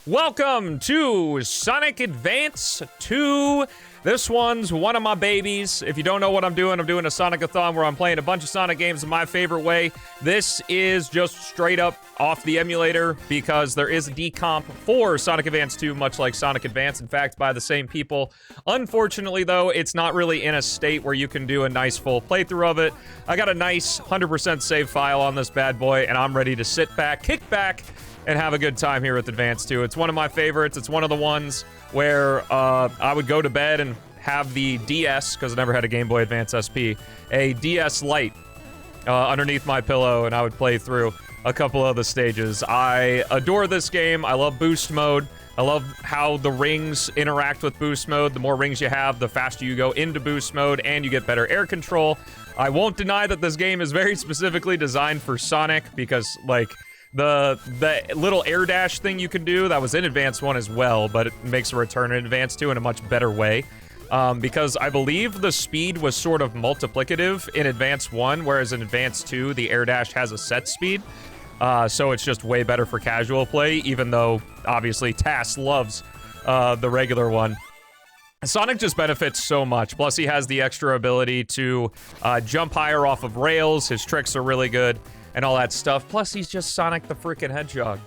Welcome to Sonic Advance 2. This one's one of my babies. If you don't know what I'm doing a Sonic-A-Thon where I'm playing a bunch of Sonic games in my favorite way. This is just straight up off the emulator because there is a decomp for Sonic Advance 2, much like Sonic Advance, in fact, by the same people. Unfortunately, though, it's not really in a state where you can do a nice full playthrough of it. I got a nice 100% save file on this bad boy, and I'm ready to sit back, kick back, and have a good time here with Advance 2. It's one of my favorites. It's one of the ones where I would go to bed and have the DS, because I never had a Game Boy Advance SP, a DS Lite underneath my pillow, and I would play through a couple of the stages. I adore this game. I love boost mode. I love how the rings interact with boost mode. The more rings you have, the faster you go into boost mode, and you get better air control. I won't deny that this game is very specifically designed for Sonic, because, like, the little air dash thing you can do, that was in Advance 1 as well, but it makes a return in Advance 2 in a much better way. Because I believe the speed was sort of multiplicative in Advance 1, whereas in Advance 2, the air dash has a set speed. So it's just way better for casual play, even though, obviously, Tass loves the regular one. Sonic just benefits so much. Plus, he has the extra ability to jump higher off of rails. His tricks are really good, and all that stuff. Plus, he's just Sonic the freaking Hedgehog.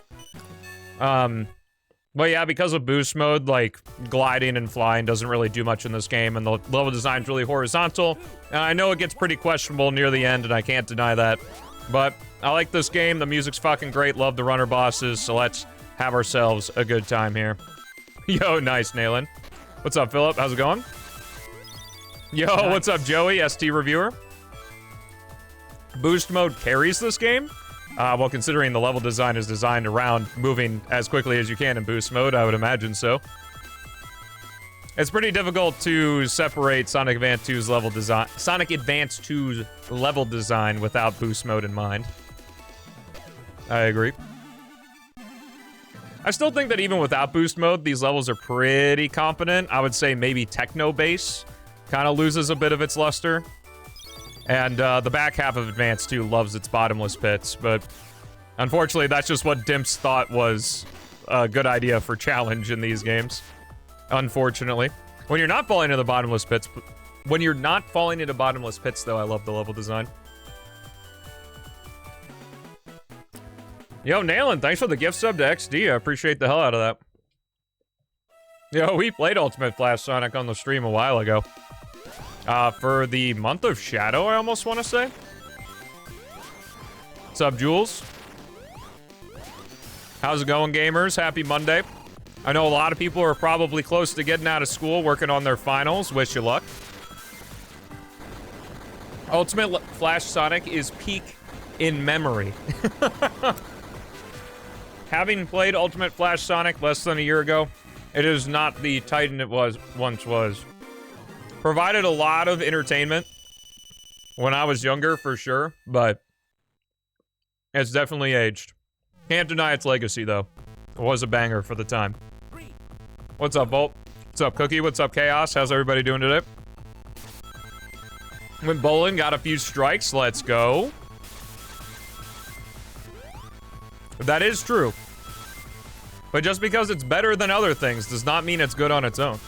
But yeah, because of boost mode, like, gliding and flying doesn't really do much in this game, and the level design's really horizontal. And I know it gets pretty questionable near the end, and I can't deny that. But I like this game. The music's fucking great. Love the runner bosses, so let's have ourselves a good time here. Yo, nice, Nayland. What's up, Philip? How's it going? Yo, nice. What's up, Joey, ST Reviewer? Boost mode carries this game. Well, considering the level design is designed around moving as quickly as you can in boost mode, I would imagine so. It's pretty difficult to separate Sonic Advance 2's level design, Sonic Advance 2's level design without boost mode in mind. I agree. I still think that even without boost mode, these levels are pretty competent. I would say maybe Techno Bass kind of loses a bit of its luster. And the back half of Advance 2 loves its bottomless pits, but unfortunately, that's just what Dimps thought was a good idea for challenge in these games. Unfortunately. When you're not falling into the bottomless pits, though, I love the level design. Yo, Nayland, thanks for the gift sub to XD. I appreciate the hell out of that. Yo, we played Ultimate Flash Sonic on the stream a while ago. For the month of Shadow, I almost want to say. What's up, Jules? How's it going, gamers? Happy Monday. I know a lot of people are probably close to getting out of school, working on their finals. Wish you luck. Ultimate Flash Sonic is peak in memory. Having played Ultimate Flash Sonic less than a year ago, it is not the titan it once was. Provided a lot of entertainment when I was younger, for sure, but it's definitely aged. Can't deny its legacy, though. It was a banger for the time. What's up, Volt? What's up, Cookie? What's up, Chaos? How's everybody doing today? Went bowling, got a few strikes. Let's go. That is true. But just because it's better than other things does not mean it's good on its own.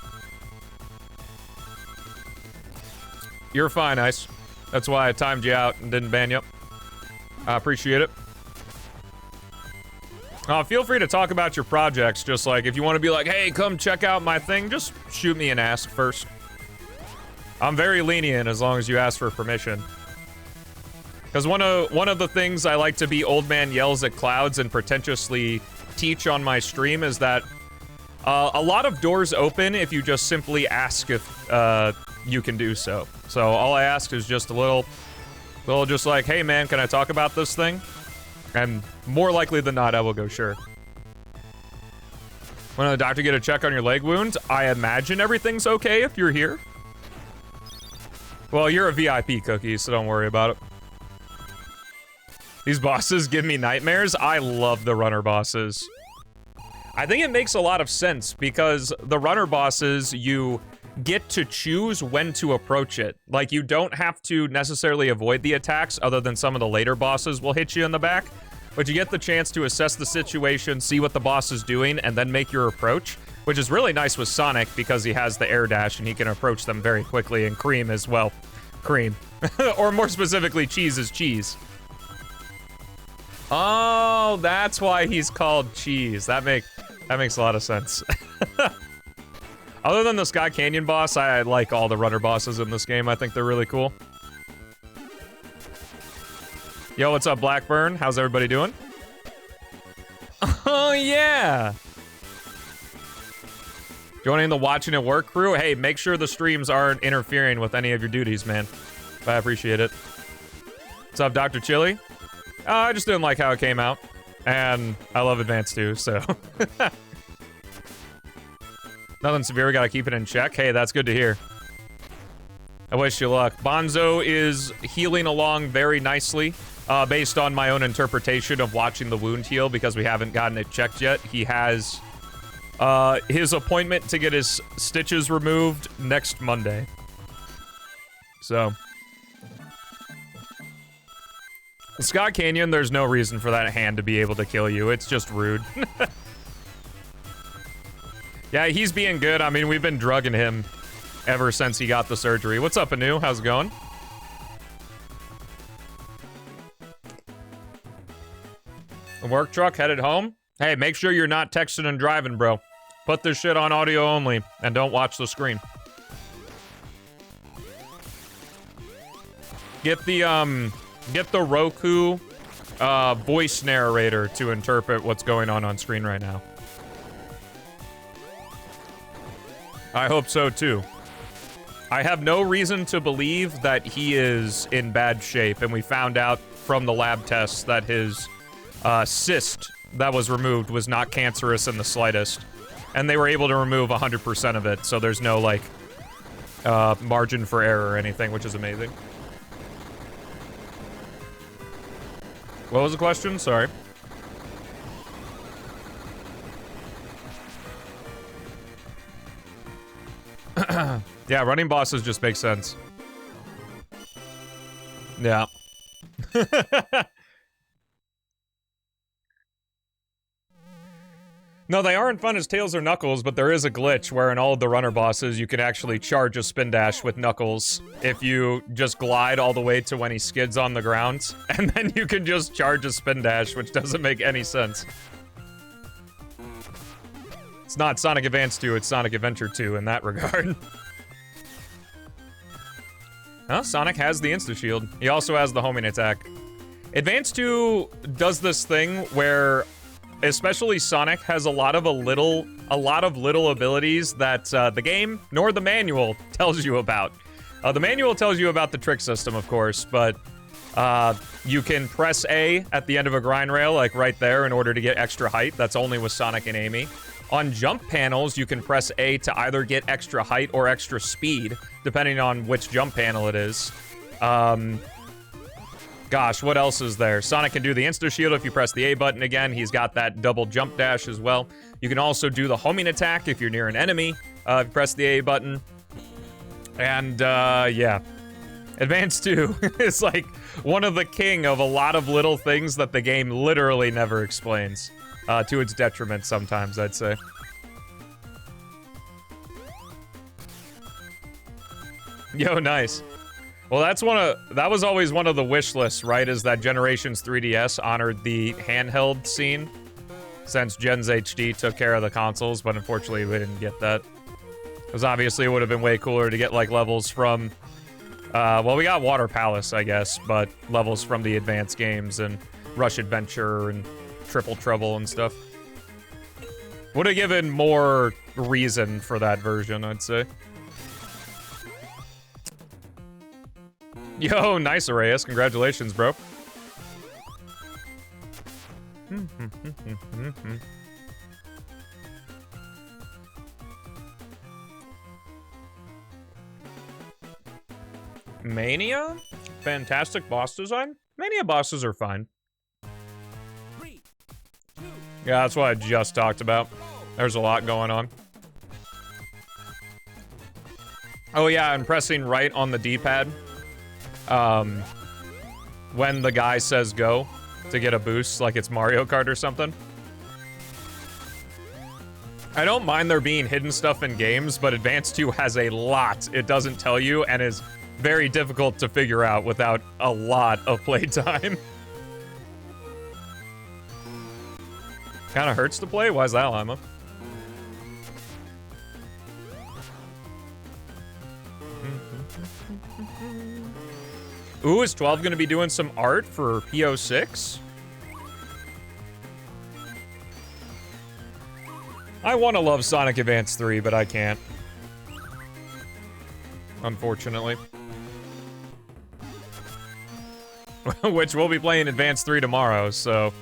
You're fine, Ice. That's why I timed you out and didn't ban you. I appreciate it. Feel free to talk about your projects, just like, if you want to be like, hey, come check out my thing, just shoot me and ask first. I'm very lenient as long as you ask for permission. Because one of the things I like to be old man yells at clouds and pretentiously teach on my stream is that a lot of doors open if you just simply ask if you can do so. So all I ask is just a little just like, hey man, can I talk about this thing? And more likely than not, I will go sure. When the doctor get a check on your leg wound, I imagine everything's okay if you're here. Well, you're a VIP, Cookie, so don't worry about it. These bosses give me nightmares. I love the runner bosses. I think it makes a lot of sense because the runner bosses, you get to choose when to approach it. Like, you don't have to necessarily avoid the attacks, other than some of the later bosses will hit you in the back. but you get the chance to assess the situation, see what the boss is doing, and then make your approach, which is really nice with Sonic because he has the air dash and he can approach them very quickly, and Cream as well. Cream. Or more specifically, Cheese is Cheese. Oh, that's why he's called Cheese. That makes a lot of sense. Other than the Sky Canyon boss, I like all the runner bosses in this game. I think they're really cool. Yo, what's up, Blackburn? How's everybody doing? Oh, yeah! Joining the watching at work crew? Hey, make sure the streams aren't interfering with any of your duties, man. I appreciate it. What's up, Dr. Chili? I just didn't like how it came out. And I love Advance 2, so... Nothing severe, gotta keep it in check. Hey, that's good to hear. I wish you luck. Bonzo is healing along very nicely, based on my own interpretation of watching the wound heal, because we haven't gotten it checked yet. He has his appointment to get his stitches removed next Monday. So. Sky Canyon, there's no reason for that hand to be able to kill you. It's just rude. Yeah, he's being good. I mean, we've been drugging him ever since he got the surgery. What's up, Anu? How's it going? The work truck headed home? Hey, make sure you're not texting and driving, bro. Put this shit on audio only, and don't watch the screen. Get the Roku voice narrator to interpret what's going on screen right now. I hope so, too. I have no reason to believe that he is in bad shape, and we found out from the lab tests that his cyst that was removed was not cancerous in the slightest. And they were able to remove 100% of it, so there's no, like, margin for error or anything, which is amazing. What was the question? Sorry. Yeah, running bosses just make sense. Yeah. No, they aren't fun as Tails or Knuckles, but there is a glitch where in all of the runner bosses you can actually charge a spin dash with Knuckles if you just glide all the way to when he skids on the ground, and then you can just charge a spin dash, which doesn't make any sense. It's not Sonic Advance 2, it's Sonic Adventure 2 in that regard. Well, Sonic has the Insta-Shield. He also has the homing attack. Advance 2 does this thing where, especially Sonic, has a lot of little abilities that the game nor the manual tells you about. The manual tells you about the trick system, of course, but you can press A at the end of a grind rail, like right there, in order to get extra height. That's only with Sonic and Amy. On jump panels, you can press A to either get extra height or extra speed, depending on which jump panel it is. Gosh, what else is there? Sonic can do the Insta-Shield if you press the A button again. He's got that double jump dash as well. You can also do the homing attack if you're near an enemy, if you press the A button. And, yeah. Advance 2 is like one of the king of a lot of little things that the game literally never explains. To its detriment sometimes, I'd say. Yo, nice. Well, that was always one of the wish lists, right? Is that Generations 3DS honored the handheld scene, since Gens HD took care of the consoles, but unfortunately we didn't get that. Because obviously it would have been way cooler to get, like, levels from, well, we got Water Palace, I guess, but levels from the advanced games and Rush Adventure and Triple Trouble and stuff. Would have given more reason for that version, I'd say. Yo, nice, Arrayus. Congratulations, bro. Mania? Fantastic boss design? Mania bosses are fine. Yeah, that's what I just talked about. There's a lot going on. Oh yeah, and pressing right on the D-pad. When the guy says go, to get a boost like it's Mario Kart or something. I don't mind there being hidden stuff in games, but Advance 2 has a lot it doesn't tell you and is very difficult to figure out without a lot of playtime. Kinda hurts to play? Why is that, Lima? Ooh, is 12 gonna be doing some art for PO6? I wanna love Sonic Advance 3, but I can't. Unfortunately. Which we'll be playing Advance 3 tomorrow, so...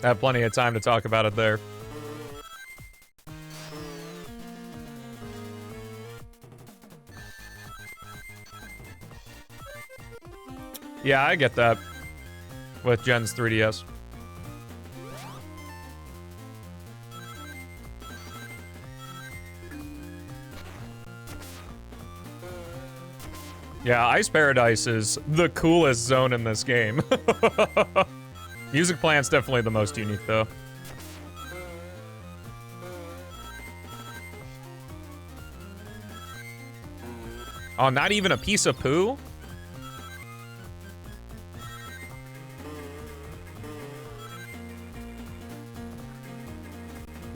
I have plenty of time to talk about it there. Yeah, I get that. With Jen's 3DS. Yeah, Ice Paradise is the coolest zone in this game. Music Plant's definitely the most unique, though. Oh, not even a piece of poo?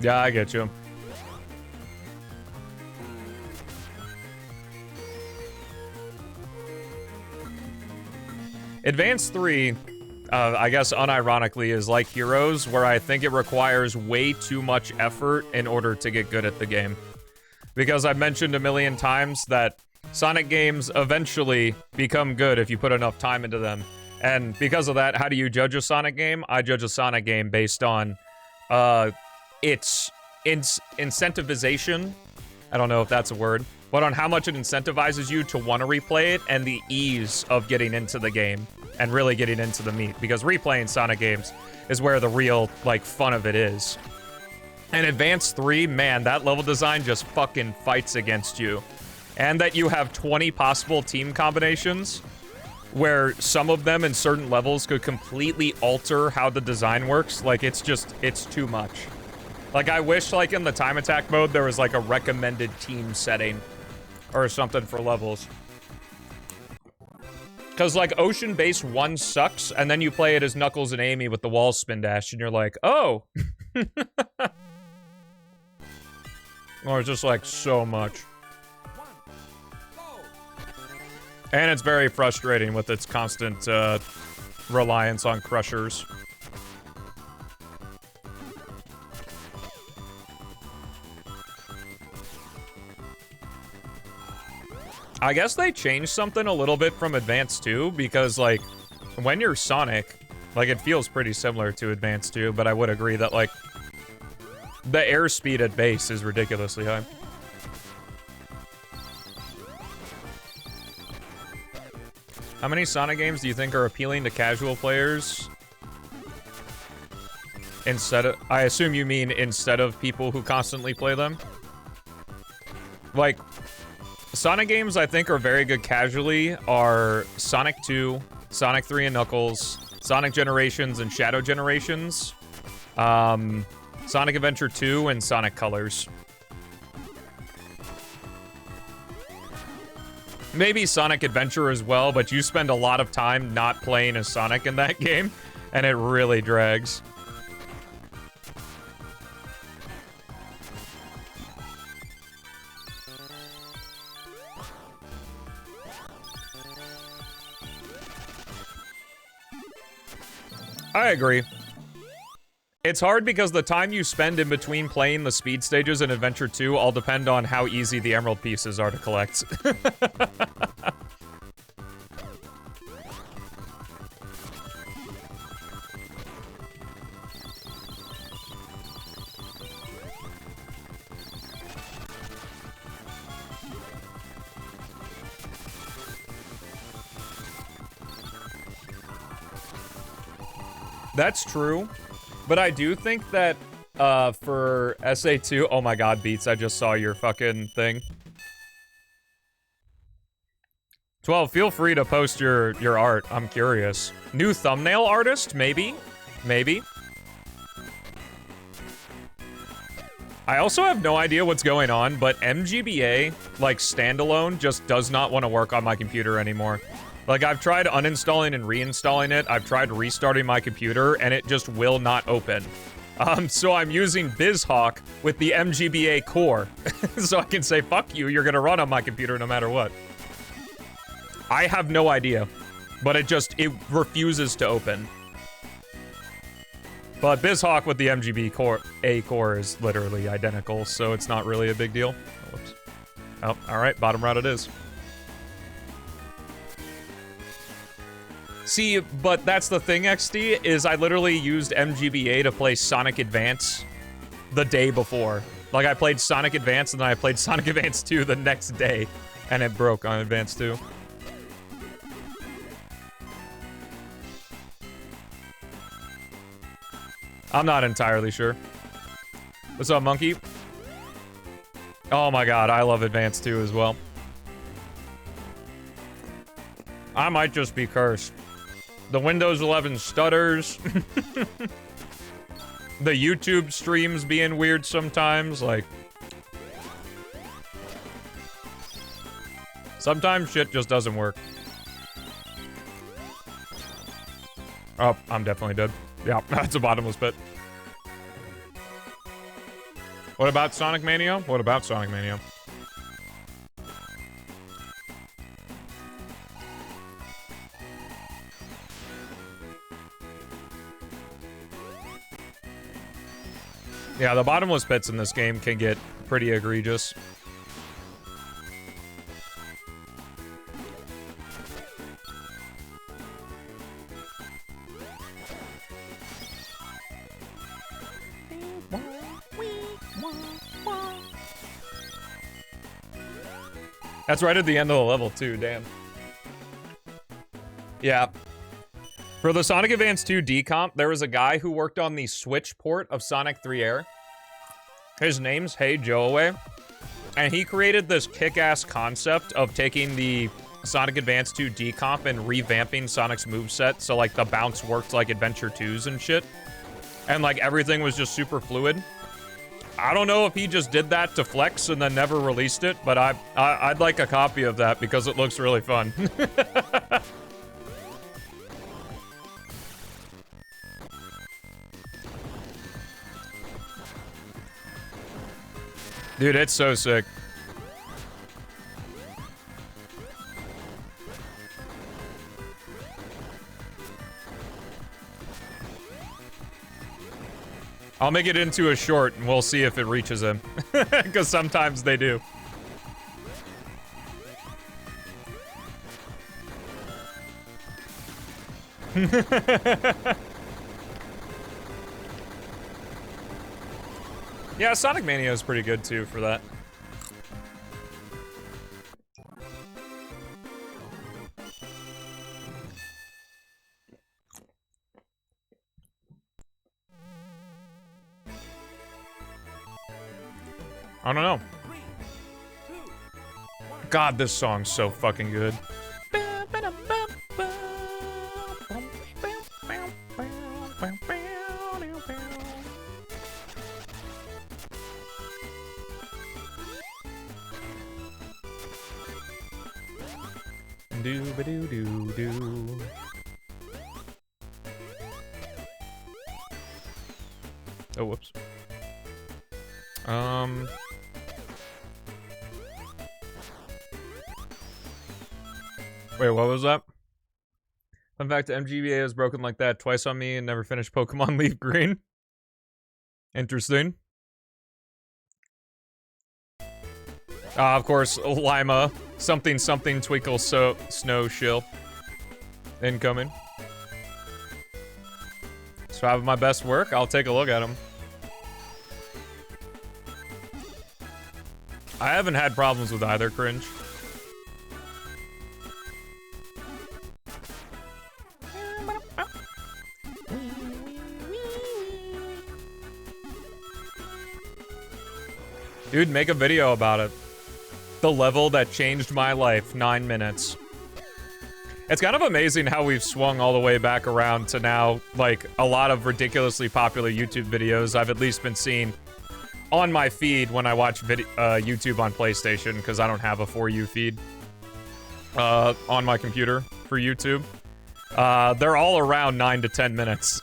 Yeah, I get you. Advance 3, I guess unironically, is like Heroes, where I think it requires way too much effort in order to get good at the game. Because I've mentioned a million times that Sonic games eventually become good if you put enough time into them. And because of that, how do you judge a Sonic game? I judge a Sonic game based on its incentivization. I don't know if that's a word. But on how much it incentivizes you to want to replay it and the ease of getting into the game and really getting into the meat. Because replaying Sonic games is where the real, like, fun of it is. And Advance 3, man, that level design just fucking fights against you. And that you have 20 possible team combinations where some of them in certain levels could completely alter how the design works. Like, it's too much. Like, I wish, like, in the time attack mode, there was, like, a recommended team setting or something for levels. Because, like, Ocean Base 1 sucks, and then you play it as Knuckles and Amy with the wall spin dash, and you're like, oh! Or it's just, like, so much. And it's very frustrating with its constant, reliance on crushers. I guess they changed something a little bit from Advance 2, because, like, when you're Sonic, like, it feels pretty similar to Advance 2, but I would agree that, like, the airspeed at base is ridiculously high. How many Sonic games do you think are appealing to casual players? Instead of, I assume you mean instead of people who constantly play them? Like, Sonic games I think are very good casually are Sonic 2, Sonic 3 and Knuckles, Sonic Generations and Shadow Generations, Sonic Adventure 2, and Sonic Colors. Maybe Sonic Adventure as well, but you spend a lot of time not playing as Sonic in that game, and it really drags. I agree. It's hard because the time you spend in between playing the speed stages in Adventure 2 all depend on how easy the emerald pieces are to collect. That's true. But I do think that, for SA2... Oh my god, Beats, I just saw your fucking thing. 12, feel free to post your art. I'm curious. New thumbnail artist? Maybe. Maybe. I also have no idea what's going on, but MGBA, like, standalone, just does not want to work on my computer anymore. Like, I've tried uninstalling and reinstalling it, I've tried restarting my computer, and it just will not open. So I'm using BizHawk with the MGBA core. So I can say, fuck you, you're gonna run on my computer no matter what. I have no idea, but it refuses to open. But BizHawk with the MGBA core is literally identical, so it's not really a big deal. Oh, whoops. Oh, alright, bottom route it is. See, but that's the thing, XD, is I literally used MGBA to play Sonic Advance the day before. Like, I played Sonic Advance, and then I played Sonic Advance 2 the next day, and it broke on Advance 2. I'm not entirely sure. What's up, Monkey? Oh my god, I love Advance 2 as well. I might just be cursed. The Windows 11 stutters. The YouTube streams being weird sometimes, like... Sometimes shit just doesn't work. Oh, I'm definitely dead. Yeah, that's a bottomless pit. What about Sonic Mania? What about Sonic Mania? Yeah, the bottomless pits in this game can get pretty egregious. That's right at the end of the level, too, damn. Yeah. For the Sonic Advance 2 decomp, there was a guy who worked on the Switch port of Sonic 3 Air. His name's Hey Joe-Away. And he created this kick-ass concept of taking the Sonic Advance 2 decomp and revamping Sonic's moveset so, like, the bounce worked like Adventure 2's and shit. And, like, everything was just super fluid. I don't know if he just did that to flex and then never released it, but I'd like a copy of that because it looks really fun. Dude, it's so sick. I'll make it into a short and we'll see if it reaches him. Because sometimes they do. Yeah, Sonic Mania is pretty good too for that. I don't know. God, this song's so fucking good. Do-ba-do-do-do. Oh, whoops. Wait, what was that? Fun fact, MGBA has broken like that twice on me and never finished Pokemon Leaf Green. Interesting. Of course, Lima. Something something twinkle snow shill. Incoming. So I have my best work, I'll take a look at them. I haven't had problems with either cringe. Dude, make a video about it. The level that changed my life, 9 minutes. It's kind of amazing how we've swung all the way back around to now, like, a lot of ridiculously popular YouTube videos I've at least been seeing on my feed when I watch YouTube on PlayStation, because I don't have a For You feed on my computer for YouTube. They're all around 9 to 10 minutes.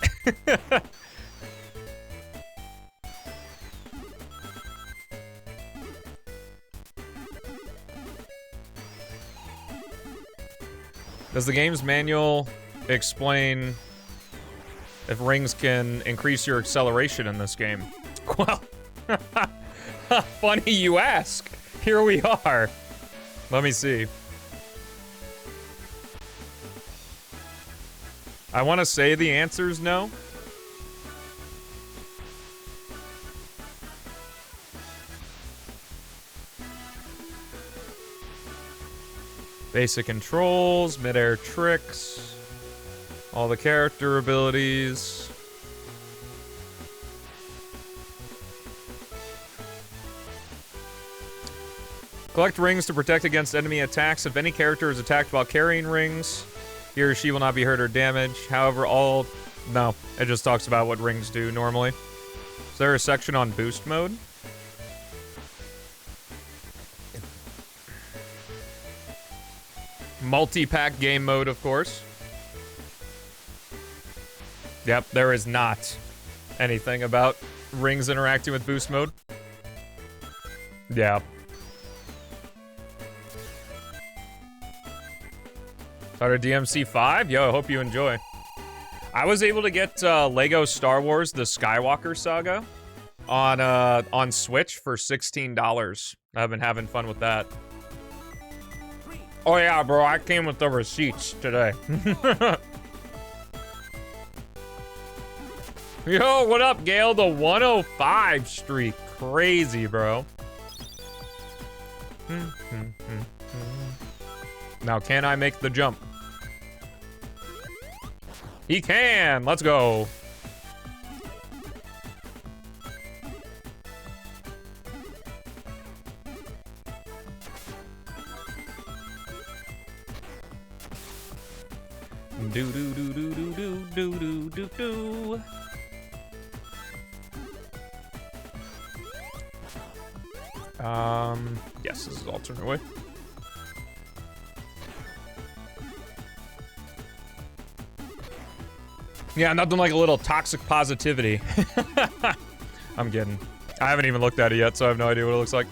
Does the game's manual explain if rings can increase your acceleration in this game? Well, funny you ask. Here we are. Let me see. I want to say the answer's no. Basic controls, mid-air tricks, all the character abilities. Collect rings to protect against enemy attacks. If any character is attacked while carrying rings, he or she will not be hurt or damaged. However, no, it just talks about what rings do normally. Is there a section on boost mode? Multi-pack game mode, of course. Yep, there is not anything about rings interacting with boost mode. Yeah. Started DMC 5? Yo, I hope you enjoy. I was able to get Lego Star Wars The Skywalker Saga on Switch for $16. I've been having fun with that. Oh yeah, bro, I came with the receipts today. Yo, what up, Gale? The 105 streak. Crazy, bro. Now, can I make the jump? He can! Let's go. Do do do do do do do do do do. Yes, this is alternate way. Yeah, nothing like a little toxic positivity. I'm kidding. I haven't even looked at it yet, so I have no idea what it looks like.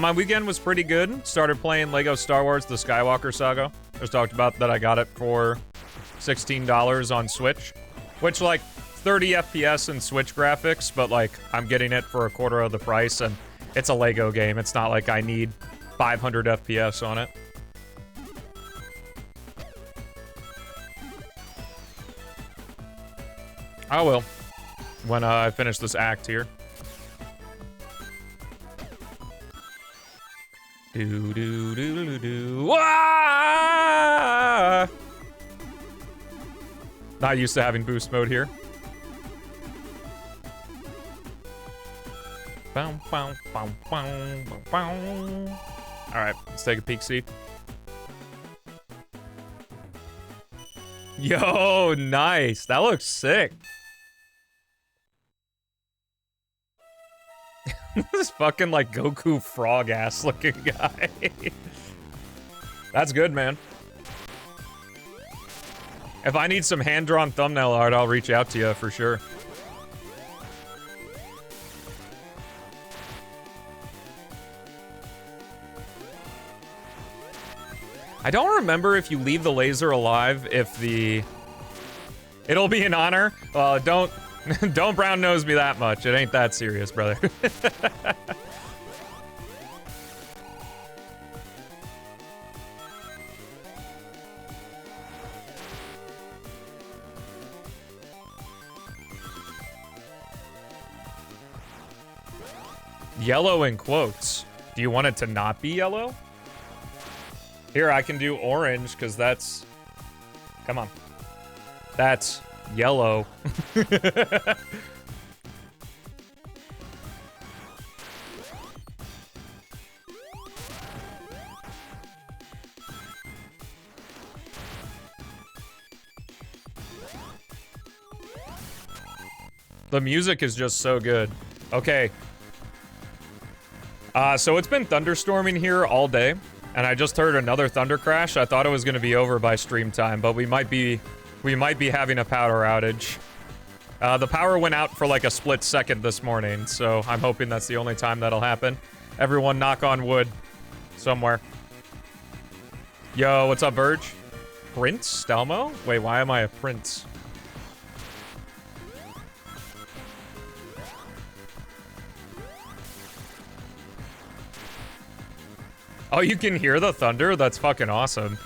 My weekend was pretty good. Started playing Lego Star Wars The Skywalker Saga. Just talked about that I got it for $16 on Switch. Which, like, 30 FPS and Switch graphics, but, like, I'm getting it for a quarter of the price, and it's a Lego game. It's not like I need 500 FPS on it. I will. When I finish this act here. Do do do do do. Ah! Not used to having boost mode here. Bow, bow, bow, bow, bow, bow. All right, let's take a peek. See. Yo, nice. That looks sick. This fucking, like, Goku frog-ass looking guy. That's good, man. If I need some hand-drawn thumbnail art, I'll reach out to you for sure. I don't remember if you leave the laser alive, if the... It'll be an honor. Don't brown nose me that much. It ain't that serious, brother. Yellow in quotes. Do you want it to not be yellow? Here, I can do orange, because that's Come on. That's yellow. The music is just so good. Okay. So it's been thunderstorming here all day, and I just heard another thunder crash. I thought it was gonna be over by stream time, but we might be having a power outage. The power went out for like a split second this morning, so I'm hoping that's the only time that'll happen. Everyone knock on wood somewhere. Yo, what's up, Verge? Prince? Stelmo? Wait, why am I a prince? Oh, you can hear the thunder? That's fucking awesome.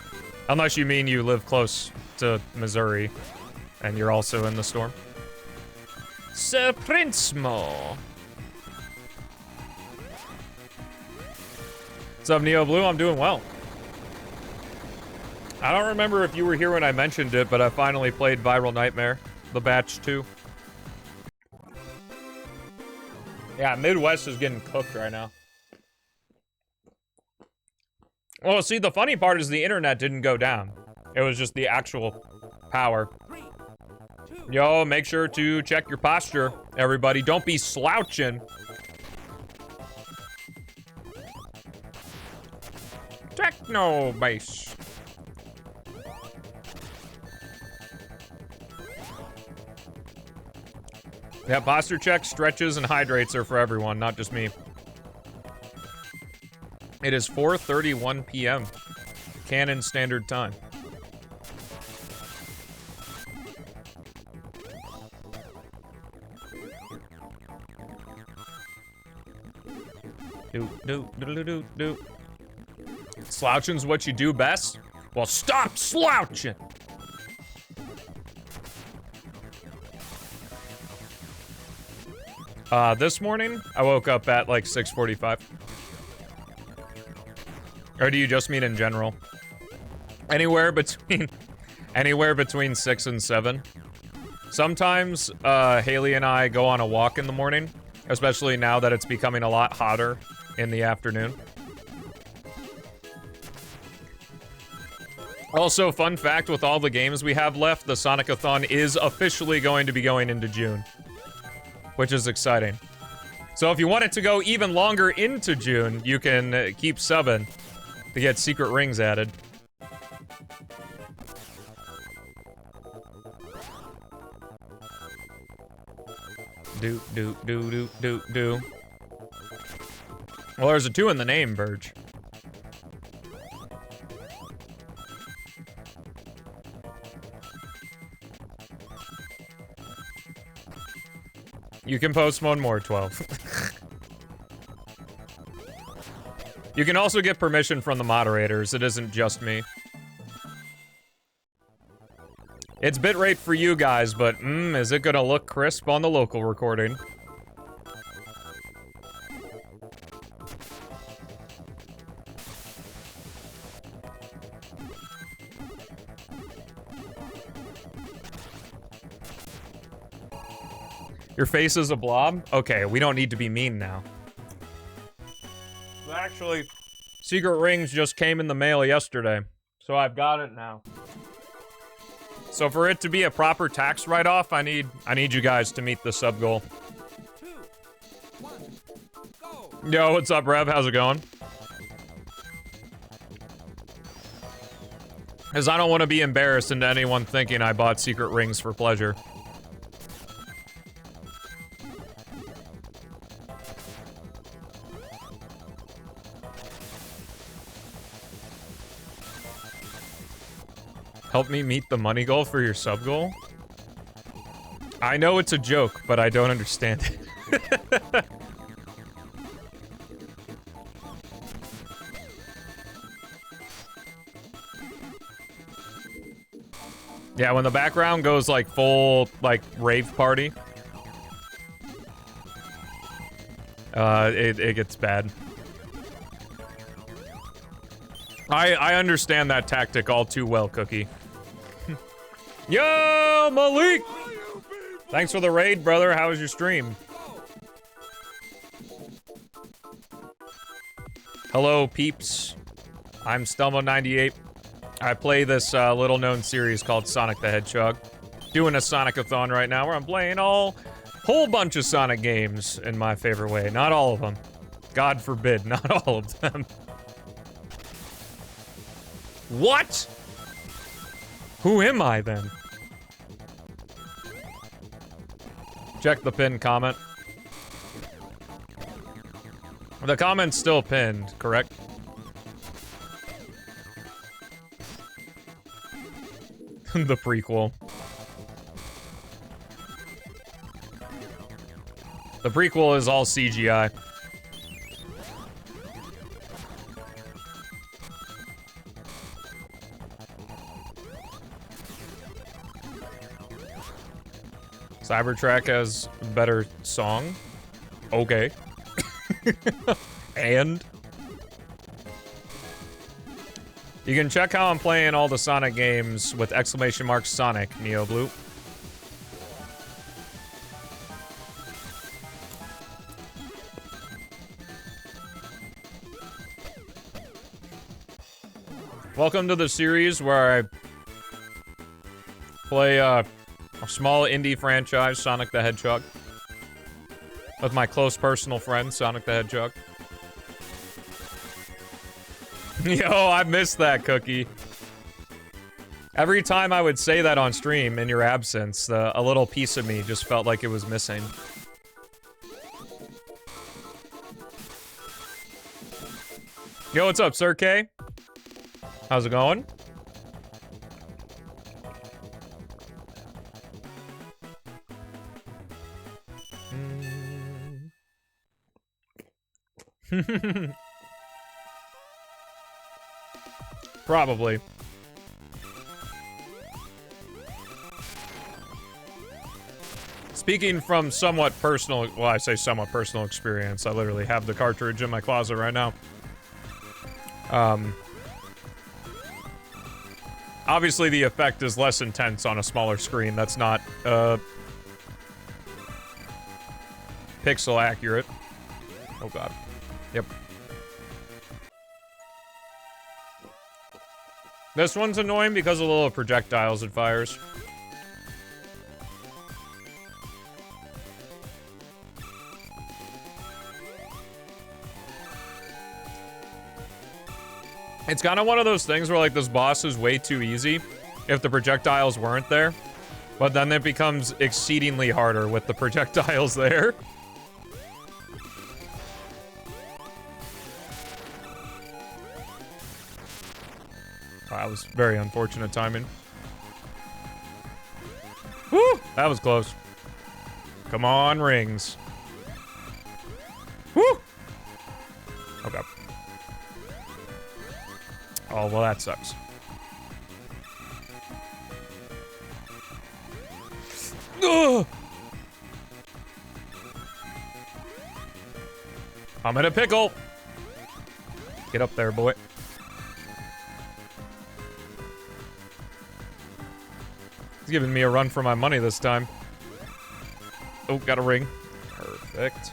Unless you mean you live close to Missouri, and you're also in the storm. Sir Prince-mo. What's up, Neo Blue? I'm doing well. I don't remember if you were here when I mentioned it, but I finally played Viral Nightmare, the Batch 2. Yeah, Midwest is getting cooked right now. Well, see, the funny part is the internet didn't go down. It was just the actual power. Yo, make sure to check your posture, everybody. Don't be slouching. Techno base. Yeah, posture checks, stretches, and hydrates are for everyone, not just me. It is 4:31 p.m. Canon Standard Time. Do. Slouching's what you do best? Well, stop slouching! This morning, I woke up at like 6:45. Or do you just mean in general? Anywhere between 6 and 7. Sometimes, Haley and I go on a walk in the morning, especially now that it's becoming a lot hotter in the afternoon. Also, fun fact, with all the games we have left, the Sonic-A-Thon is officially going to be going into June, which is exciting. So if you want it to go even longer into June, you can keep subbing to get secret rings added. Do. Well, there's a 2 in the name, Verge. You can post one more, 12. You can also get permission from the moderators. It isn't just me. It's bitrate for you guys, but is it gonna look crisp on the local recording? Your face is a blob? Okay, we don't need to be mean now. Actually, secret rings just came in the mail yesterday, so I've got it now. So for it to be a proper tax write-off, I need you guys to meet the sub goal. 2, 1, go. Yo, what's up, Rev? How's it going? Because I don't want to be embarrassed into anyone thinking I bought secret rings for pleasure. Help me meet the money goal for your sub goal? I know it's a joke, but I don't understand it. Yeah, when the background goes like full, like, rave party, it gets bad. I understand that tactic all too well, Cookie. Yo, Malik! Thanks for the raid, brother. How was your stream? Hello, peeps. I'm Stelmo98. I play this little-known series called Sonic the Hedgehog. Doing a Sonic-A-Thon right now where I'm playing a whole bunch of Sonic games in my favorite way. Not all of them. God forbid, not all of them. What? Who am I, then? Check the pinned comment. The comment's still pinned, correct? The prequel. The prequel is all CGI. Cybertruck has a better song. Okay. And? You can check how I'm playing all the Sonic games with exclamation mark Sonic, Neo Blue. Welcome to the series where I play a small indie franchise, Sonic the Hedgehog, with my close personal friend, Sonic the Hedgehog. Yo, I missed that, Cookie. Every time I would say that on stream in your absence, a little piece of me just felt like it was missing. Yo, what's up, Sir K? How's it going? Probably. Speaking from somewhat personal, well, I say somewhat personal experience, I literally have the cartridge in my closet right now. Obviously the effect is less intense on a smaller screen. That's not, pixel accurate. Oh god. Yep. This one's annoying because of the little projectiles it fires. It's kind of one of those things where, like, this boss is way too easy if the projectiles weren't there. But then it becomes exceedingly harder with the projectiles there. That was very unfortunate timing. Woo! That was close. Come on, rings. Woo! Okay. Oh, well, that sucks. Ugh! I'm in a pickle. Get up there, boy. He's giving me a run for my money this time. Oh, got a ring. Perfect.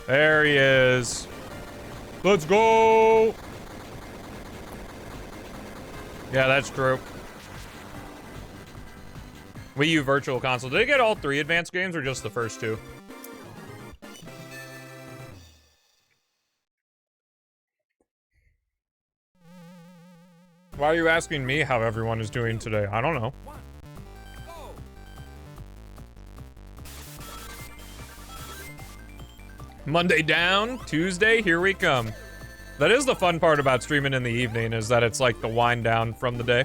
There he is. Let's go! Yeah, that's true. Wii U Virtual Console. Did it get all 3 advanced games or just the first 2? Why are you asking me how everyone is doing today? I don't know. Monday down, Tuesday, here we come. That is the fun part about streaming in the evening, is that it's like the wind down from the day.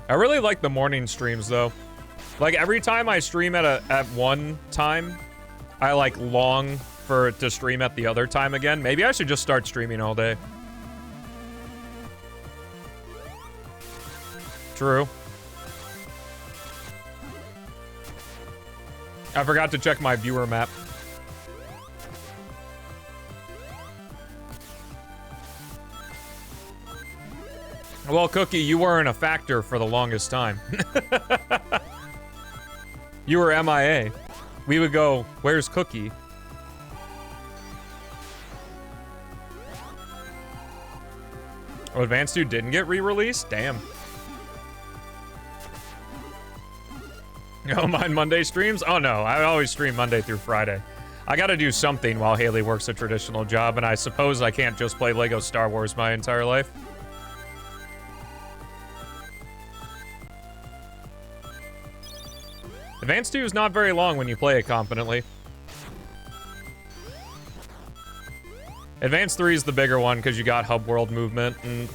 I really like the morning streams though. Like every time I stream at one time, I like long for it to stream at the other time again. Maybe I should just start streaming all day. True. I forgot to check my viewer map. Well, Cookie, you weren't a factor for the longest time. You were MIA. We would go, where's Cookie? Oh, Advanced 2 didn't get re-released? Damn. You don't mind Monday streams? Oh no, I always stream Monday through Friday. I gotta do something while Haley works a traditional job, and I suppose I can't just play Lego Star Wars my entire life. Advanced 2 is not very long when you play it confidently. Advanced 3 is the bigger one because you got hub world movement and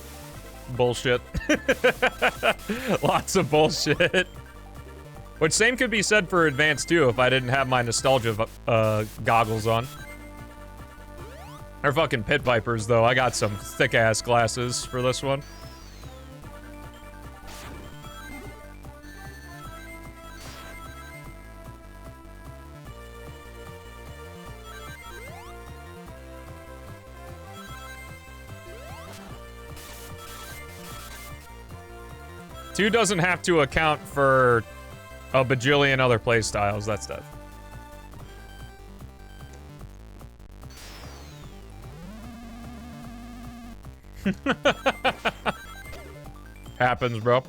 bullshit. Lots of bullshit. Which same could be said for Advanced 2 if I didn't have my nostalgia goggles on. They're fucking Pit Vipers though. I got some thick ass glasses for this one. Two doesn't have to account for a bajillion other playstyles, that's that. Happens, bro.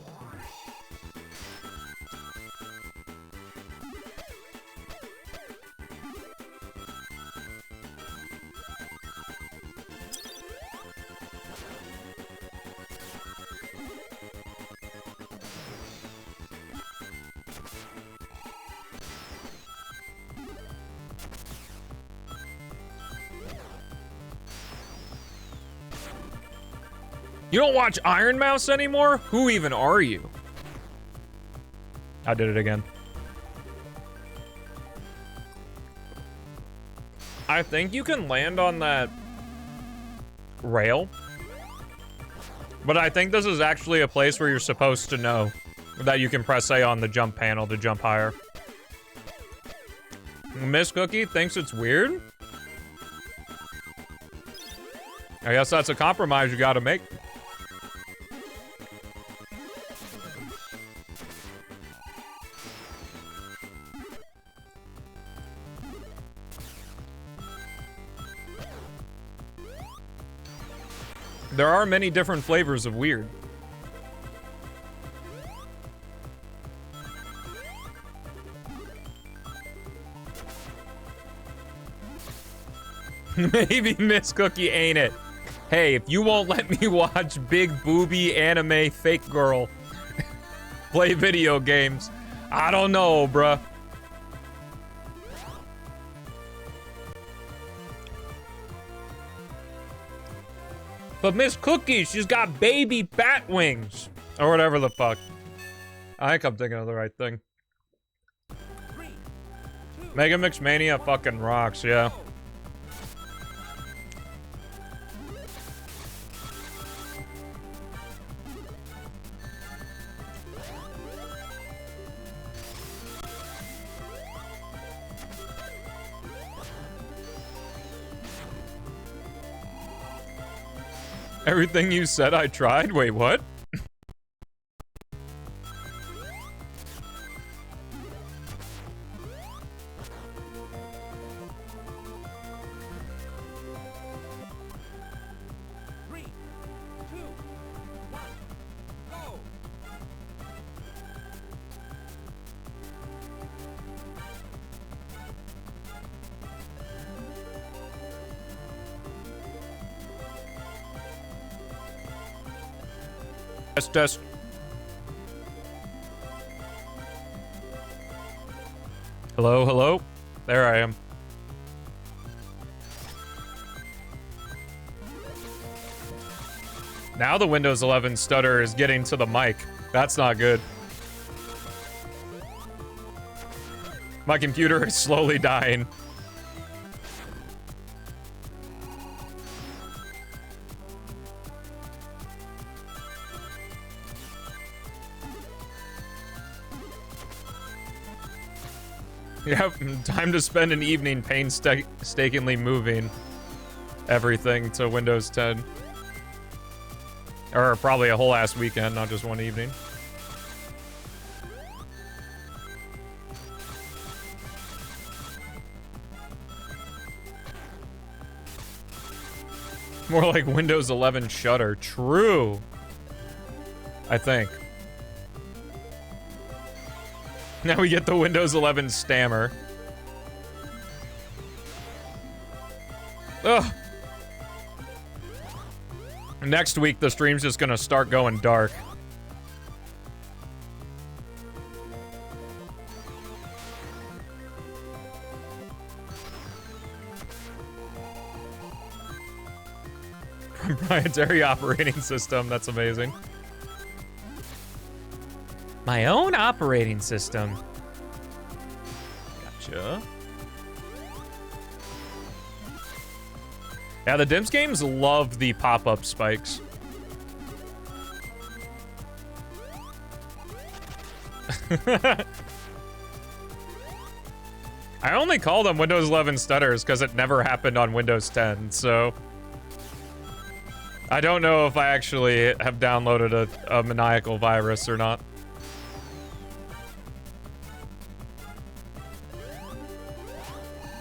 You don't watch Iron Mouse anymore? Who even are you? I did it again. I think you can land on that rail. But I think this is actually a place where you're supposed to know that you can press A on the jump panel to jump higher. Miss Cookie thinks it's weird? I guess that's a compromise you gotta make. There are many different flavors of weird. Maybe Miss Cookie ain't it. Hey, if you won't let me watch big booby anime fake girl play video games, I don't know, bruh. But Miss Cookie, she's got baby bat wings. Or whatever the fuck. I think I'm thinking of the right thing. 3, 2, Mega Mix Mania fucking rocks, yeah. Everything you said I tried? Wait, what? Three, two, one, go! Test, test. Hello, hello? There I am. Now the Windows 11 stutter is getting to the mic. That's not good. My computer is slowly dying. Yep, time to spend an evening painstakingly moving everything to Windows 10. Or probably a whole ass weekend, not just one evening. More like Windows 11 Shutter. True. I think. Now we get the Windows 11 Stammer. Ugh. Next week, the stream's just gonna start going dark. Proprietary operating system, that's amazing. My own operating system. Gotcha. Yeah, the Dims games love the pop-up spikes. I only call them Windows 11 stutters because it never happened on Windows 10, so... I don't know if I actually have downloaded a maniacal virus or not.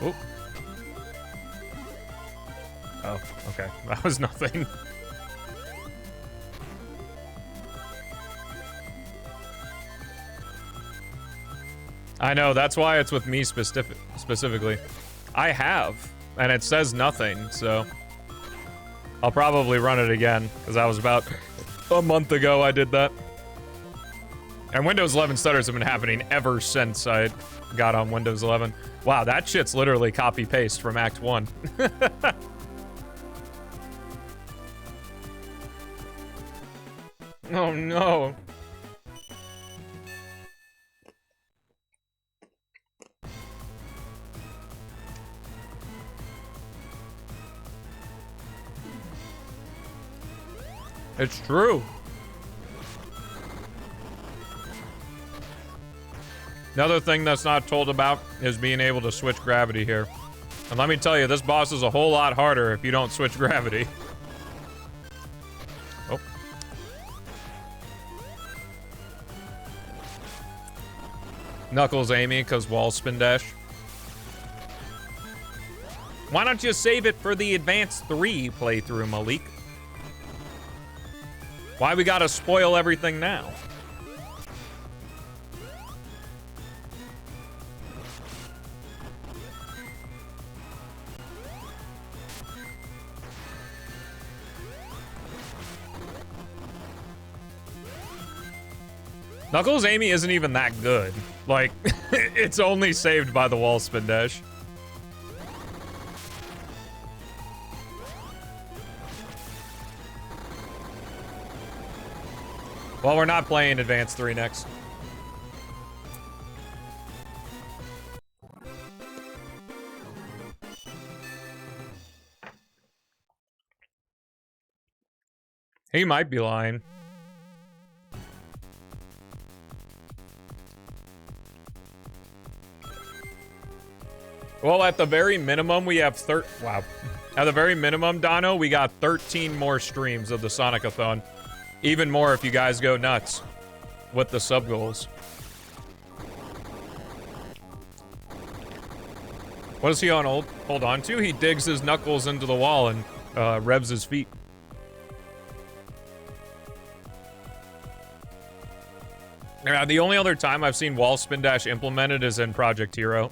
Oop. Oh, okay. That was nothing. I know, that's why it's with me specifically. I have, and it says nothing, so... I'll probably run it again, because that was about a month ago I did that. And Windows 11 stutters have been happening ever since I got on Windows 11. Wow, that shit's literally copy-paste from Act 1. Oh no. It's true. Another thing that's not told about is being able to switch gravity here. And let me tell you, this boss is a whole lot harder if you don't switch gravity. Oh. Knuckles Amy, because wall spin dash. Why don't you save it for the Advanced 3 playthrough, Malik? Why we gotta spoil everything now? Knuckles Amy isn't even that good. Like, it's only saved by the wall spin dash. Well, we're not playing Advanced 3 next. He might be lying. Well, at the very minimum, we have wow. At the very minimum, Dono, we got 13 more streams of the Sonic-A-Thon. Even more if you guys go nuts with the sub goals. What does he hold on to? He digs his knuckles into the wall and revs his feet. Yeah, the only other time I've seen wall spin dash implemented is in Project Hero.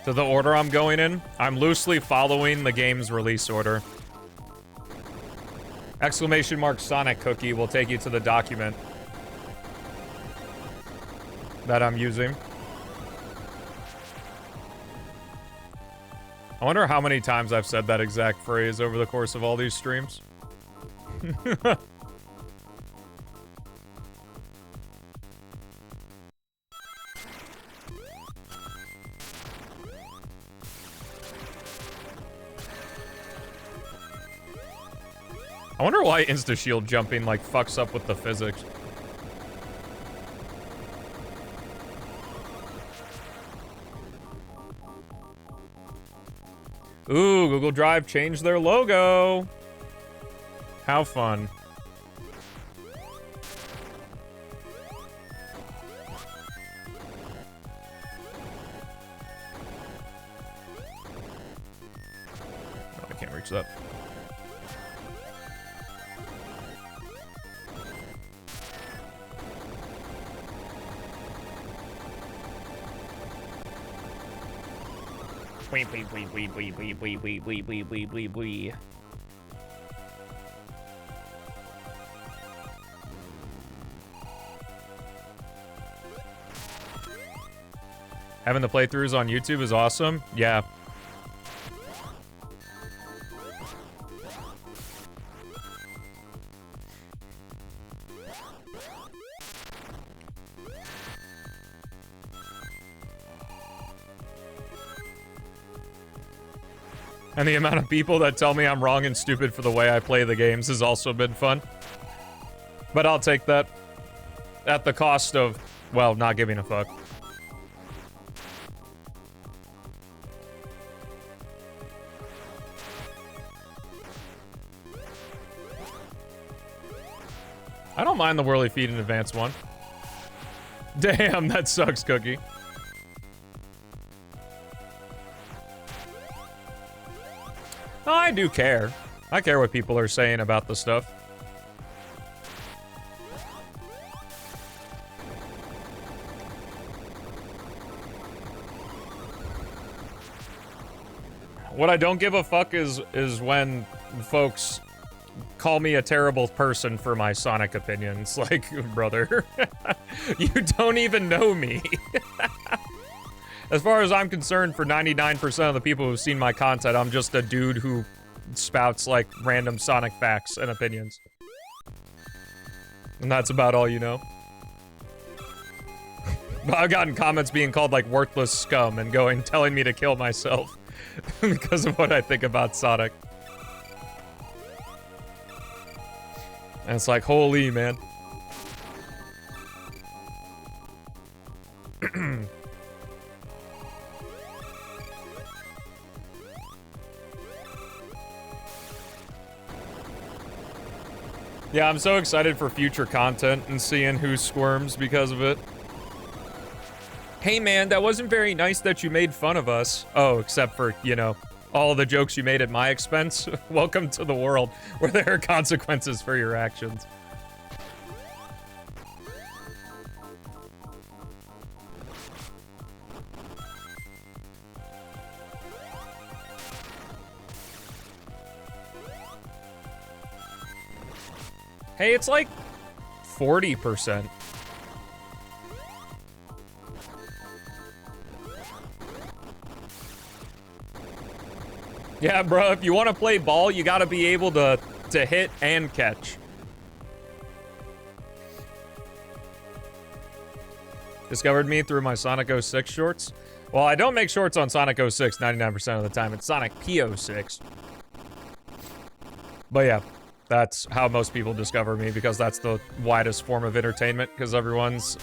So the order I'm going in, I'm loosely following the game's release order. Exclamation mark Sonic cookie will take you to the document that I'm using. I wonder how many times I've said that exact phrase over the course of all these streams. I wonder why insta-shield jumping, like, fucks up with the physics. Ooh, Google Drive changed their logo. How fun. Oh, I can't reach that. Wee. Having the playthroughs on YouTube is awesome. Yeah. And the amount of people that tell me I'm wrong and stupid for the way I play the games has also been fun. But I'll take that at the cost of, well, not giving a fuck. I don't mind the whirly feet in advance one. Damn, that sucks, Cookie. Oh, I do care. I care what people are saying about the stuff. What I don't give a fuck is when folks call me a terrible person for my Sonic opinions. Like, brother, you don't even know me. As far as I'm concerned, for 99% of the people who've seen my content, I'm just a dude who spouts, like, random Sonic facts and opinions. And that's about all you know. I've gotten comments being called, like, worthless scum and telling me to kill myself because of what I think about Sonic. And it's like, holy, man. Yeah, I'm so excited for future content and seeing who squirms because of it. Hey man, that wasn't very nice that you made fun of us. Oh, except for, you know, all the jokes you made at my expense. Welcome to the world where there are consequences for your actions. Hey, it's like 40%. Yeah, bro, if you want to play ball, you gotta be able to hit and catch. Discovered me through my Sonic 06 shorts. Well, I don't make shorts on Sonic 06 99% of the time. It's Sonic P06. But yeah, that's how most people discover me, because that's the widest form of entertainment, because everyone's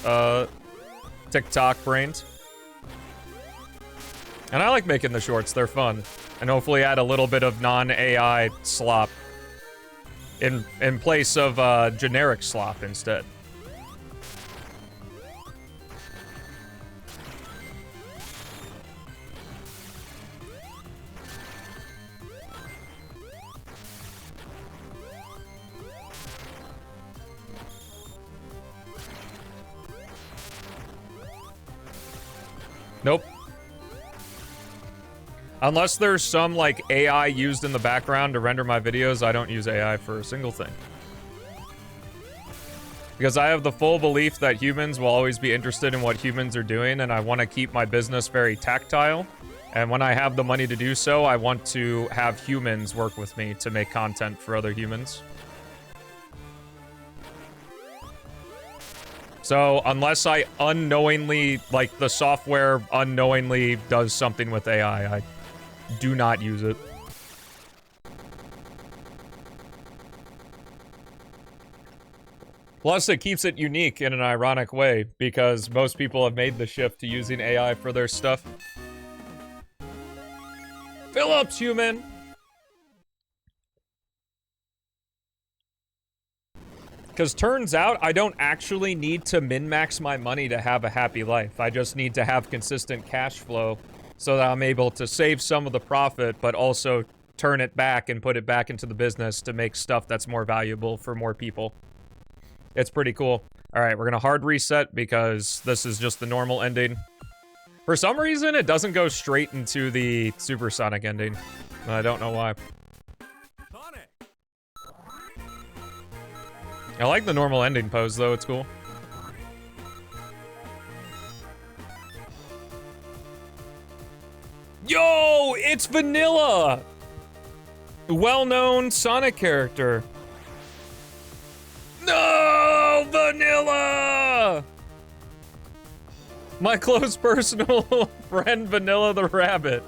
TikTok brains. And I like making the shorts, they're fun. And hopefully add a little bit of non-AI slop in place of generic slop instead. Nope. Unless there's some, like, AI used in the background to render my videos, I don't use AI for a single thing. Because I have the full belief that humans will always be interested in what humans are doing, and I want to keep my business very tactile. And when I have the money to do so, I want to have humans work with me to make content for other humans. So, unless I unknowingly, like, the software unknowingly does something with AI, I do not use it. Plus, it keeps it unique in an ironic way, because most people have made the shift to using AI for their stuff. Phillips, human! Because turns out, I don't actually need to min-max my money to have a happy life. I just need to have consistent cash flow so that I'm able to save some of the profit, but also turn it back and put it back into the business to make stuff that's more valuable for more people. It's pretty cool. Alright, we're gonna hard reset because this is just the normal ending. For some reason, it doesn't go straight into the supersonic ending. I don't know why. Sonic. I like the normal ending pose, though. It's cool. Yo! It's Vanilla! Well-known Sonic character. No! Vanilla! My close personal friend, Vanilla the Rabbit.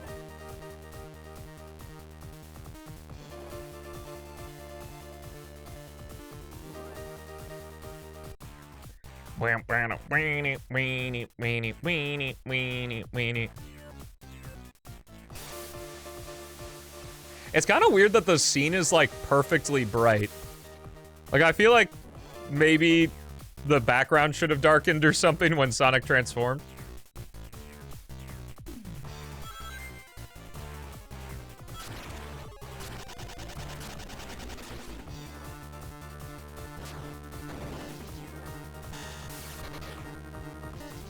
It's kind of weird that the scene is, like, perfectly bright. Like, I feel like maybe the background should have darkened or something when Sonic transformed.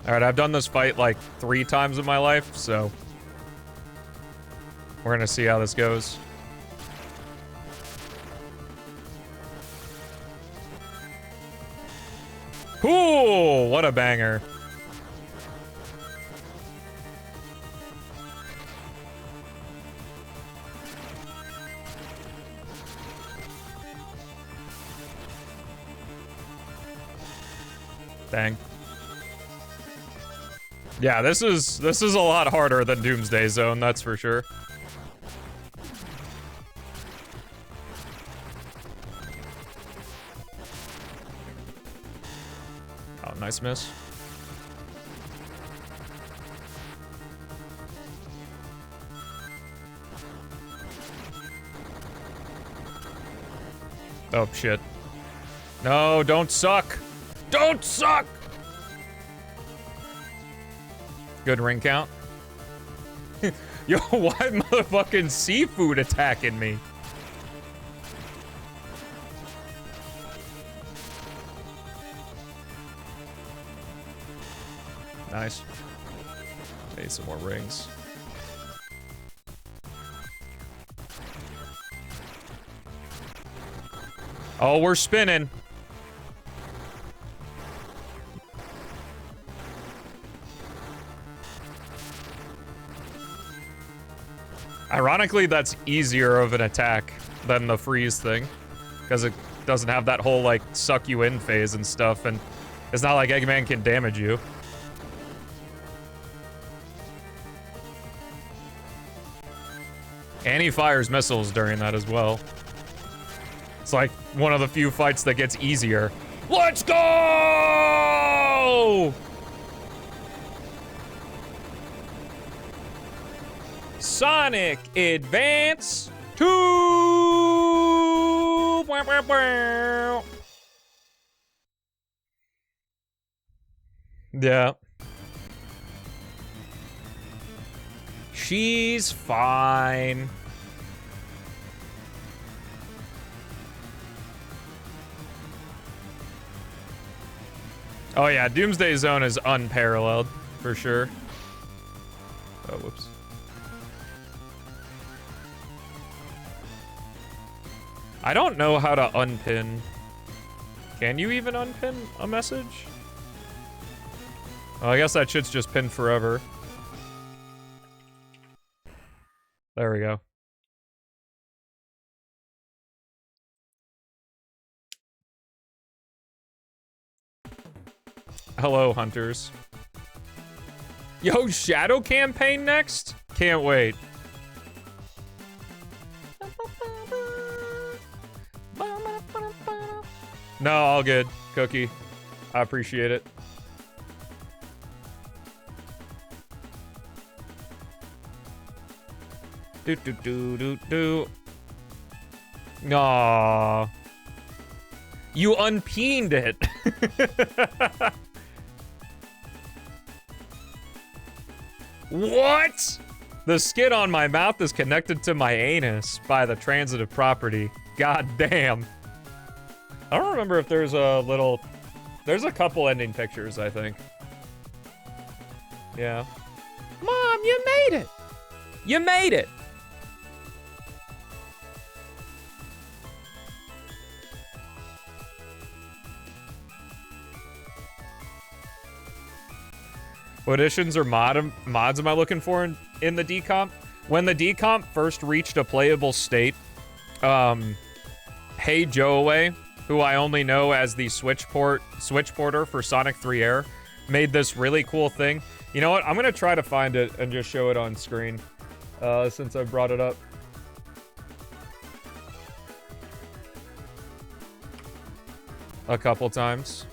Alright, I've done this fight like 3 times in my life, so we're gonna see how this goes. Ooh, what a banger. Dang. Yeah, this is a lot harder than Doomsday Zone, that's for sure. Oh, nice miss. Oh, shit. No, don't suck! Don't suck! Good ring count. Yo, why motherfucking seafood attacking me? Nice. Need some more rings. Oh, we're spinning. Ironically, that's easier of an attack than the freeze thing, because it doesn't have that whole, like, suck you in phase and stuff, and it's not like Eggman can damage you. And he fires missiles during that as well. It's like one of the few fights that gets easier. Let's go! Sonic Advance 2! Yeah. She's fine. Oh yeah, Doomsday Zone is unparalleled, for sure. Oh, whoops. I don't know how to unpin. Can you even unpin a message? Oh, I guess that shit's just pinned forever. There we go. Hello, hunters. Yo, Shadow Campaign next? Can't wait. No, all good, Cookie. I appreciate it. Do do do do do. Aww. You unpeened it. What? The skin on my mouth is connected to my anus by the transitive property. God damn. I don't remember if there's a little... There's a couple ending pictures, I think. Yeah. Mom, you made it! You made it! What additions or mods am I looking for in the decomp? When the decomp first reached a playable state, Hey Joe-Away, who I only know as the switch porter for Sonic 3 Air, made this really cool thing. You know what? I'm gonna try to find it and just show it on screen, since I brought it up. A couple times.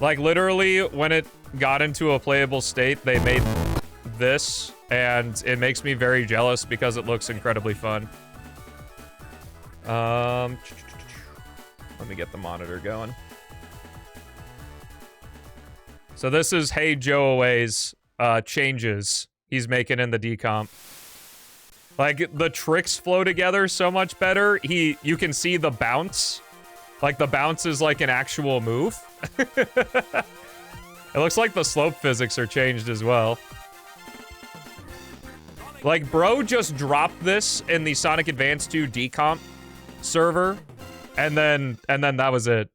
Like, literally, when it got into a playable state, they made this, and it makes me very jealous because it looks incredibly fun. Let me get the monitor going. So this is Hey Joe-Away's changes he's making in the decomp. Like, the tricks flow together so much better. You can see the bounce. Like, the bounce is like an actual move. It looks like the slope physics are changed as well. Like, bro just dropped this in the Sonic Advance 2 decomp server, and then that was it.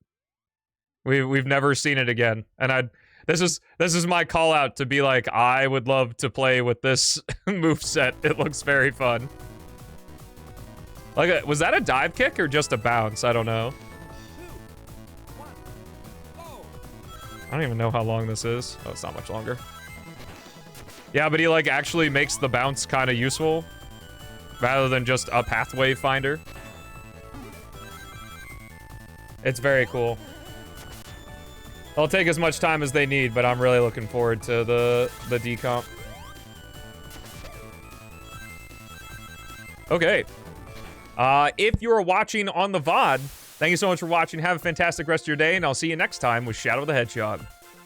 We've never seen it again. And this is my call out to be like, I would love to play with this moveset. It looks very fun. Like, was that a dive kick or just a bounce? I don't know. I don't even know how long this is. Oh, it's not much longer. Yeah, but he, like, actually makes the bounce kind of useful rather than just a pathway finder. It's very cool. It'll take as much time as they need, but I'm really looking forward to the decomp. Okay. If you're watching on the VOD, thank you so much for watching. Have a fantastic rest of your day, and I'll see you next time with Shadow the Hedgehog.